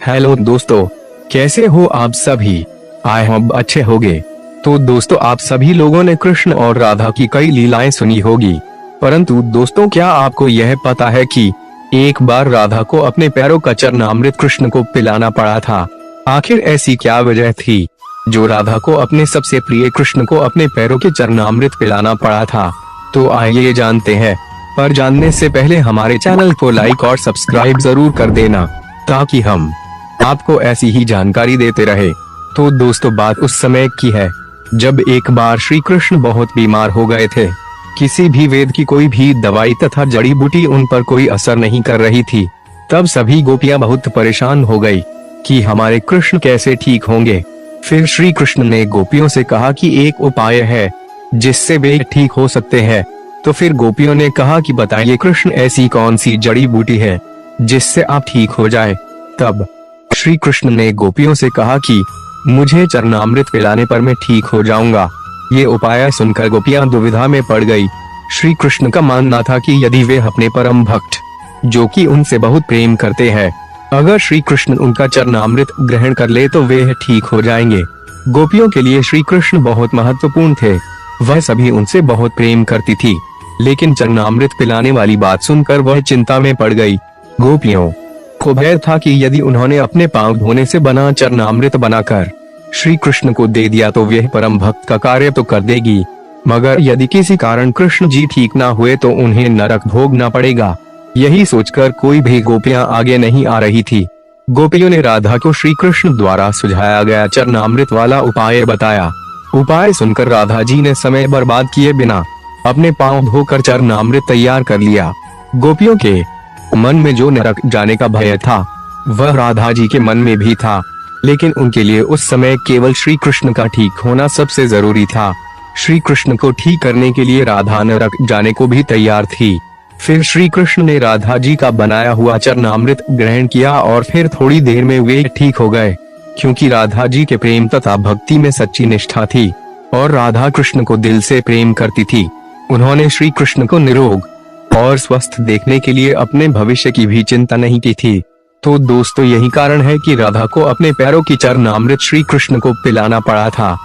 Hello दोस्तों, कैसे हो आप सभी। आई होप अच्छे होगे। तो दोस्तों, आप सभी लोगों ने कृष्ण और राधा की कई लीलाएं सुनी होगी, परंतु दोस्तों क्या आपको यह पता है कि एक बार राधा को अपने पैरों का चरणामृत कृष्ण को पिलाना पड़ा था। आखिर ऐसी क्या वजह थी जो राधा को अपने सबसे प्रिय कृष्ण को अपने पैरों के चरणामृत पिलाना पड़ा था। तो आइए जानते हैं, पर जानने से पहले हमारे चैनल को लाइक और सब्सक्राइब जरूर कर देना, ताकि हम आपको ऐसी ही जानकारी देते रहे। तो दोस्तों, बात उस समय की है जब एक बार श्री कृष्ण बहुत बीमार हो गए थे। किसी भी वेद की कोई भी दवाई तथा जड़ी बूटी उन पर कोई असर नहीं कर रही थी। तब सभी गोपियां बहुत परेशान हो गई कि हमारे कृष्ण कैसे ठीक होंगे। फिर श्री कृष्ण ने गोपियों से कहा कि एक उपाय है जिससे वे ठीक हो सकते हैं। तो फिर गोपियों ने कहा कि बताइए कृष्ण, ऐसी कौन सी जड़ी बूटी है जिससे आप ठीक हो जाए। तब श्री कृष्ण ने गोपियों से कहा कि मुझे चरणामृत पिलाने पर मैं ठीक हो जाऊंगा। ये उपाय सुनकर गोपियां दुविधा में पड़ गई। श्री कृष्ण का मानना था कि यदि वे अपने परम भक्त, जो कि उनसे बहुत प्रेम करते हैं, अगर श्री कृष्ण उनका चरणामृत ग्रहण कर ले तो वे ठीक हो जाएंगे। गोपियों के लिए श्री कृष्ण बहुत महत्वपूर्ण थे। वह सभी उनसे बहुत प्रेम करती थी, लेकिन चरणामृत पिलाने वाली बात सुनकर वह चिंता में पड़ गई। गोपियों को भय था कि यदि उन्होंने अपने पांव धोने से बना चरणामृत बनाकर श्री कृष्ण को दे दिया तो वह परम भक्त का कार्य तो कर देगी, मगर यदि किसी कारण कृष्ण जी ठीक ना हुए तो उन्हें नरक भोगना पड़ेगा। यही सोचकर कोई भी गोपियां आगे नहीं आ रही थी। गोपियों ने राधा को श्री कृष्ण द्वारा सुझाया गया चरणामृत वाला उपाय बताया। उपाय सुनकर राधा जी ने समय बर्बाद किए बिना अपने पांव धोकर चरणामृत तैयार कर लिया। गोपियों के मन में जो नरक जाने का भय था वह राधा जी के मन में भी था, लेकिन उनके लिए उस समय केवल श्री कृष्ण का ठीक होना सबसे जरूरी था। श्री कृष्ण को ठीक करने के लिए राधा नरक जाने को भी तैयार थी। फिर श्री कृष्ण ने राधा जी का बनाया हुआ चरणामृत ग्रहण किया और फिर थोड़ी देर में वे ठीक हो गए, क्योंकि राधा जी के प्रेम तथा भक्ति में सच्ची निष्ठा थी और राधा कृष्ण को दिल से प्रेम करती थी। उन्होंने श्री कृष्ण को निरोग और स्वस्थ देखने के लिए अपने भविष्य की भी चिंता नहीं की थी। तो दोस्तों, यही कारण है कि राधा को अपने पैरों की चरणामृत श्री कृष्ण को पिलाना पड़ा था।